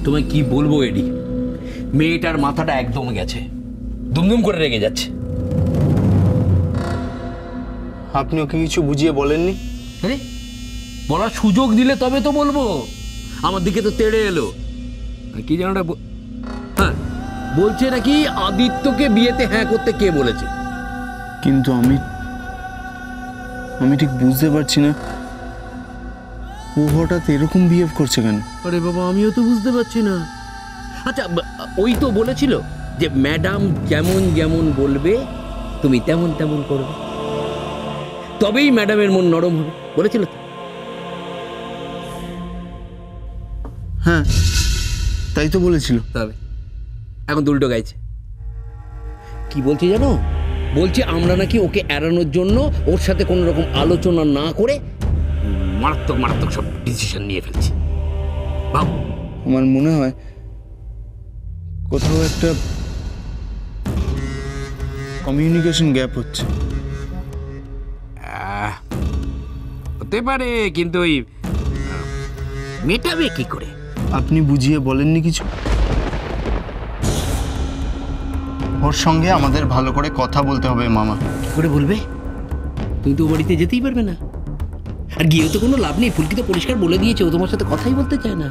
তোমায় কি বলবো এডি, মেয়েটার মাথাটা একদম গেছে, দুমদুম করে রেগে যাচ্ছে। আপনি ওকে কিছু বুঝিয়ে বলেননি? আরে বলার সুযোগ দিলে তবে তো বলবো। আমার দিকে তো তেড়ে এলো, কি যেন হ্যাঁ বলছে নাকি আদিত্যকে বিয়েতে হ্যাঁ করতে কে বলেছে। কিন্তু আমি ঠিক বুঝতে পারছি না ও হঠাৎ এরকম বিহেভ করছে কেন। আরে বাবা আমিও তো বুঝতে পারছি না। আচ্ছা ওই তো বলেছিল যে ম্যাডাম যেমন যেমন বলবে তুমি তেমন তেমন করবে, তবেই ম্যাডামের মন নরম হবে, বলেছিল তো? হ্যাঁ তাই তো বলেছিল। তবে এখন তো উল্টো গাইছে। কি বলছে জানো? বলছে আমরা নাকি ওকে এড়ানোর জন্য ওর সাথে কোনো রকম আলোচনা না করে মারাত্মক মারাত্মক সব ডিসিশন নিয়ে ফেলছি। ভাব, আমার মনে হয় কোথাও একটা কমিউনিকেশন গ্যাপ হচ্ছে। হতে পারে, কিন্তু ওই মেটাবে কি করে? আপনি বুঝিয়ে বলেননি কিছু? ওর সঙ্গে আমাদের ভালো করে কথা বলতে হবে মামা। কি করে বলবে? তুমি তো ও বাড়িতে যেতেই পারবে না, আর গিয়েও তো কোনো লাভ নেই। ফুলকি তো পরিষ্কার বলে দিয়েছে ও তোমার সাথে কথাই বলতে চায় না।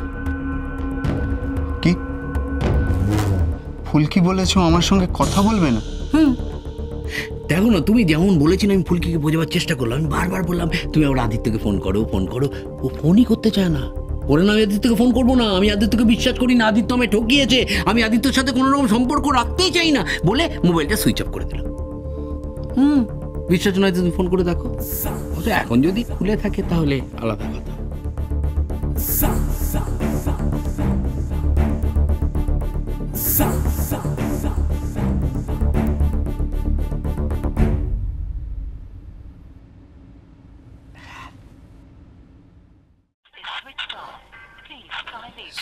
কি ফুলকি বলেছো আমার সঙ্গে কথা বলবে না? দেখো না, তুমি যেমন বলেছিলে আমি ফুলকিকে বোঝাবার চেষ্টা করলাম, আমি বারবার বললাম তুমি আবার আদিত্যকে ফোন করো ফোন করো, ও ফোনই করতে চায় না। বলে না আমি আদিত্যকে ফোন করবো না, আমি আদিত্যকে বিশ্বাস করি না, আদিত্য আমায় ঠকিয়েছে, আমি আদিত্যর সাথে কোনো রকম সম্পর্ক রাখতেই চাই না বলে মোবাইলটা সুইচ অফ করে দিলাম। বিশ্বাস নয় তুমি ফোন করে দেখো। এখন যদি খুলে থাকে তাহলে আলাদা কথা।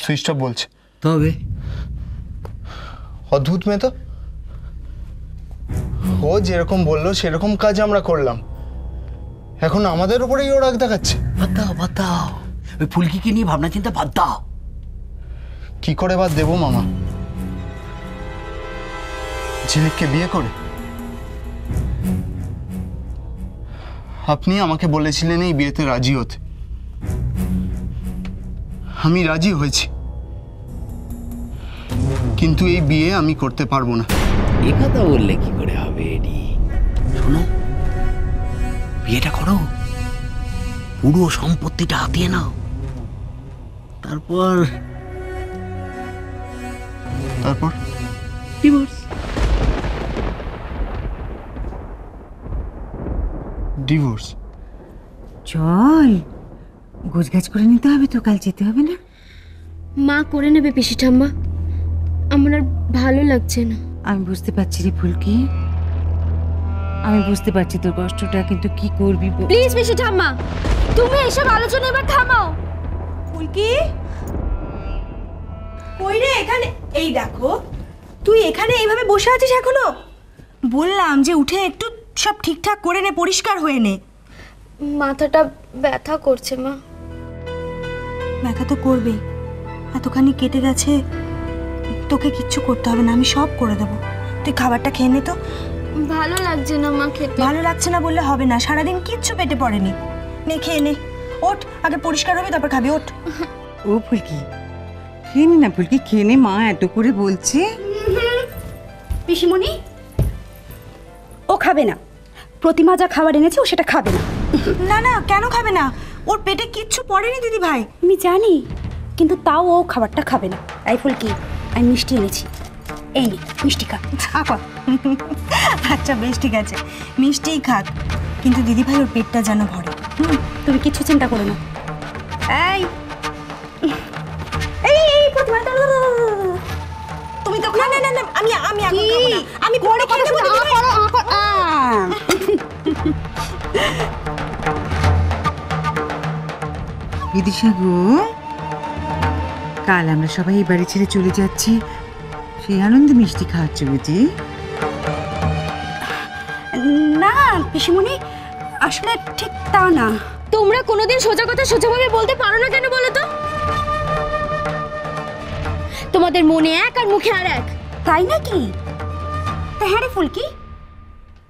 সুইচ অফ বলছে। তবে অদ্ভুত মেয়ে তো, ও যেরকম বললো সেরকম কাজ আমরা করলাম, এখন আমাদের উপরেই ও রাগ দেখাচ্ছে। বাদ দাও বাদ দাও, ওই ফুলকিকে নিয়ে ভাবনা চিন্তা বাদ দাও। কি করে বাদ দেবো মামা? ঝিলিককে বিয়ে করে? আপনি আমাকে বলেছিলেন এই বিয়েতে রাজি হতে, আমি রাজি হয়েছি, কিন্তু এই বিয়ে আমি করতে পারবো না। এ কথা বললে কি করে হবে এডি? শোনো, বিয়েটা করো, পুরো সম্পত্তিটা হাতিয়ে নাও, তারপর তারপর ডিভোর্স। ডিভোর্স? চল গোছগাছ করে নিতে হবে তো, কাল যেতে হবে না? মা করে নেবে পিসি ঠাম্মা, আমার আর ভালো লাগছে না। আমি বুঝতে পারছি রে ফুলকি, আমি বুঝতে পারছি তোর কষ্টটা, কিন্তু কি করবি? প্লিজ পিসি ঠাম্মা, তুমি এসব আলোচনা এবার থামাও। ফুলকি কই রে? এখানে, এই দেখো তুই এখানে এইভাবে বসে আছিস এখনো? বললাম যে উঠে একটু সব ঠিকঠাক করে নে, পরিষ্কার হয়ে নে। মাথাটা ব্যথা করছে মা। ব্যথা তো করবেই, এতখানি কেটে গেছে, তোকে কিচ্ছু করতে হবে না, আমি সব করে দেবো। তুই খাবারটা খেয়ে নে তো। ভালো লাগছে না মা খেতে। ভালো লাগছে না বললে হবে না, সারাদিন কিচ্ছু পেটে পড়েনি। নে খেয়ে নে, ওঠ, আগে পরিষ্কার হবে তারপর খাবি, ওঠ। ও ফুলকি খেয়ে নে না, ফুলকি খেয়ে নে, মা এত করে বলছে। পিসিমণি ও খাবে না, প্রতিমা যা খাবার এনেছে ও সেটা খাবে না। না না, কেন খাবে না? ওর পেটে কিচ্ছু পড়েনি দিদি ভাই। আমি জানি, কিন্তু তাও ও খাবারটা খাবে না। এই ফুলকি, আমি মিষ্টি এনেছি, এই নে মিষ্টি খা। আচ্ছা বেশ ঠিক আছে, মিষ্টিই খাক, কিন্তু দিদি ভাই ওর পেটটা যেন ভরে। তুমি কিচ্ছু চিন্তা করো না। এই এই এই প্রতিমা, তুমি তো না না না না, আমি আমি এখন খাবো না, আমি পরে খেয়ে নেবো দিদি ভাই। বিদিশা গো, কাল আমরা সবাই এই বাড়ি ছেড়ে চলে যাচ্ছি, সেই আনন্দে মিষ্টি খাওয়াচ্ছ বুঝি? না পিসিমণি, আসলে ঠিক তা না। তোমরা কোনোদিন সোজা কথা সোজাভাবে বলতে পারো না কেন বলো তো? তোমাদের মনে এক আর মুখে আর এক। তাই নাকি? তা হ্যাঁ রে ফুলকি,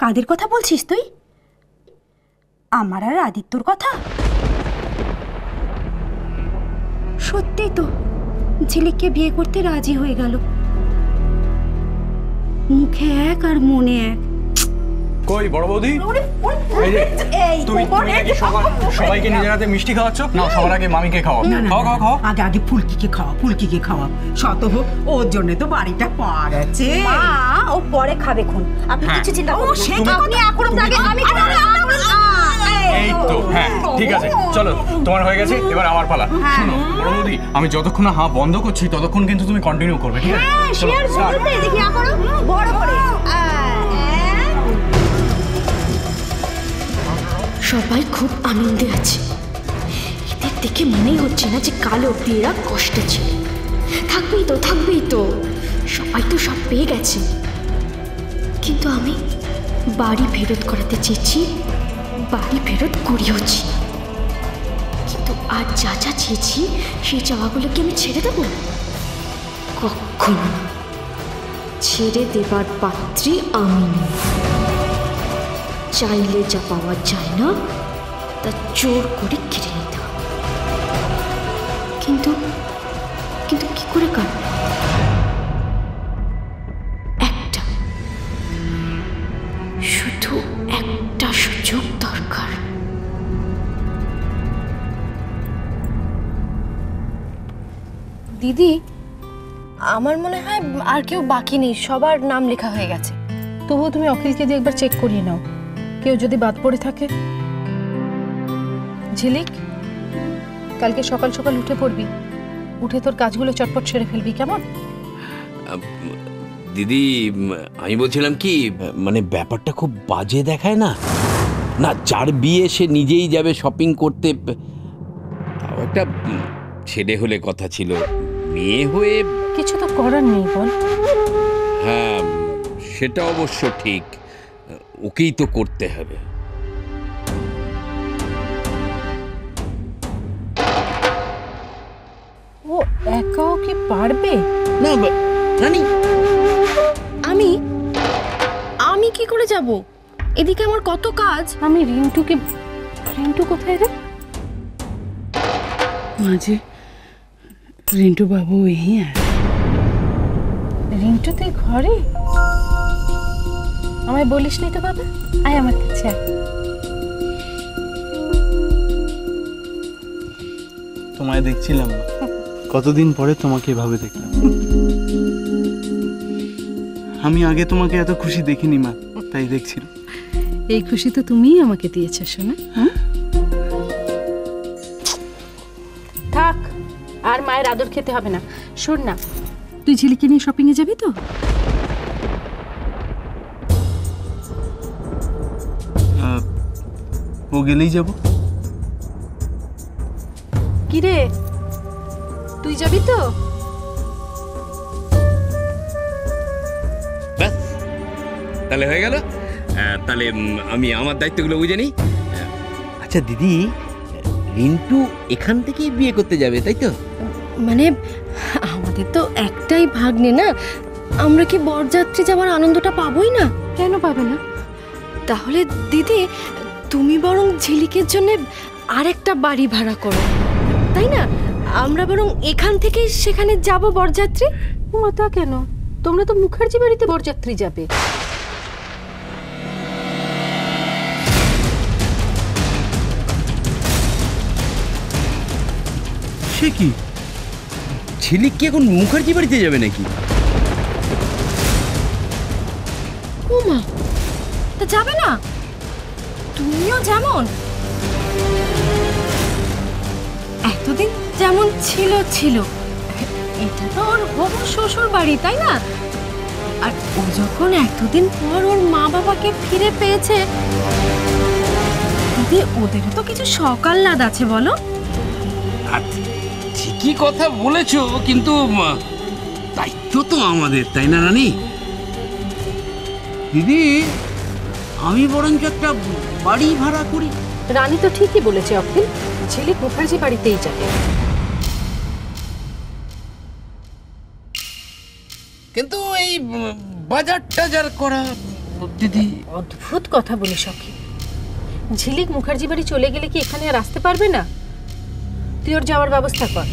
কাদের কথা বলছিস তুই? আমার আর আদিত্যর কথা? সত্যি তো, ঝিলিককে বিয়ে করতে রাজি হয়ে গেল। মুখে এক আর মনে এক। কই বড় বৌদি, এই যে তুমি নাকি সবাইকে নিজের হাতে মিষ্টি খাওয়াচ্ছ? না, সবার আগে মামিকে খাওয়াও। খাও খাও। আগে আগে ফুলকিকে খাওয়া শত হোক, ওর জন্য তো বাড়িটা পাওয়া গেছে। মা, ও পরে খাবে খুন, আপনি কিছু চিন্তা করবেন না। আপনি এখন আগে আমি এই তো, হ্যাঁ ঠিক আছে, চলো তোমার হয়ে গেছে, এবার আমার পালা। শোনো বড় বৌদি, আমি যতক্ষণ না হাঁ বন্ধ করছি ততক্ষণ কিন্তু তুমি কন্টিনিউ করবে, ঠিক আছে? বড় করে সবাই খুব আনন্দে আছে। এদের দেখে মনেই হচ্ছে না যে কাল অব্দি এরা কষ্টে ছিল। থাকবেই তো সবাই তো সব পেয়ে গেছে। কিন্তু আমি বাড়ি ফেরত করাতে চেয়েছি, বাড়ি ফেরত করিয়েওছি। কিন্তু আর যা যা চেয়েছি সেই চাওয়াগুলো কি আমি ছেড়ে দেবো? কখনো না। ছেড়ে দেবার পাত্রী আমি নই। চাইলে যা পাওয়া যায় না তা জোর করে কেড়ে নিতে হবে। কিন্তু কিন্তু কি করে কাটবে? শুধু একটা সুযোগ দরকার। দিদি, আমার মনে হয় আর কেউ বাকি নেই, সবার নাম লেখা হয়ে গেছে। তবুও তুমি অখিলকে দিয়ে একবার চেক করিয়ে নাও, কেউ যদি বাদ পড়ে থাকে। ঝিলিক, কালকে সকাল সকাল উঠে পড়বি, উঠে তোর কাজগুলো চটপট সেরে ফেলবি, কেমন? দিদি, আমি বলছিলাম কি, মানে ব্যাপারটা খুব বাজে দেখায় না? না, যার বিয়ে সে নিজেই যাবে শপিং করতে। তাও একটা ছেলে হলে কথা ছিল, মেয়ে হয়ে কিছু তো করার নেই বল। হ্যাঁ, সেটা অবশ্য ঠিক, ওকেই তো করতে হবে। ও একাও কি পারবে? না রানী, আমি কি করে যাব? এদিকে আমার কত কাজ। আমি রিন্টু কোথায় রে? মাঝে রিন্টু বাবু এই রিন্টু তুই ঘরে? আমায় বলিস নি তো বাবা? আয় আমার কাছে আয়। তোমায় দেখছিলাম না, কতদিন পরে তোমাকে এভাবে দেখলাম। আমি আগে তোমাকে এত খুশি দেখিনি মা, তাই দেখছিলাম। এই খুশি তো তুমিই আমাকে দিয়েছো শোনা। থাক, আর মায়ের আদর খেতে হবে না। শোন না, তুই ঝিলিকে নিয়ে শপিং এ যাবি তো? ও গেলেই যাব। কি রে, তুই যাবি তো? ব্যাস, তাহলে হয়ে গেল। তাহলে আমি আমার দায়িত্বগুলো বুঝে নিই। আচ্ছা দিদি, রিন্টু এখান থেকেই বিয়ে করতে যাবে তাই তো? মানে আমাদের তো একটাই ভাগ্নে না, আমরা কি বরযাত্রী যাওয়ার আনন্দটা পাবোই না? কেন পাবে না? তাহলে দিদি, তুমি বরং ঝিলিকের জন্য আরেকটা বাড়ি ভাড়া করো, তাই না? আমরা বরং এখান থেকে সেখানে যাব বরযাত্রী। তা কেন? তোমরা তো মুখার্জি বাড়িতে বরযাত্রী যাবে। সে কি, ঝিলিক কি এখন মুখার্জি বাড়িতে যাবে নাকি? ও মা, তা যাবে না? তুমিও যেমন এতদিন যেমন ছিল, এটা তো ওর হবু শ্বশুর বাড়ি, তাই না? আর ও যখন এতদিন পর ওর মা বাবাকে ফিরে পেয়েছে, দিদি ওদেরও তো কিছু সকাল্লাদ আছে বলো। ঠিকই কথা বলেছো, কিন্তু দায়িত্ব তো আমাদের, তাই না রানী? দিদি, আমি বরঞ্চ একটা বাড়ি ভাড়া করি। রানী তো ঠিকই বলেছে অখিল, ঝিলিক মুখার্জি বাড়িতেই যাবে। কিন্তু এই বাজার টাজার করা দিদি। অদ্ভুত কথা বলি সখী, ঝিলিক মুখার্জি বাড়ি চলে গেলে কি এখানে আর আসতে পারবে না? তুই ওর যাওয়ার ব্যবস্থা কর।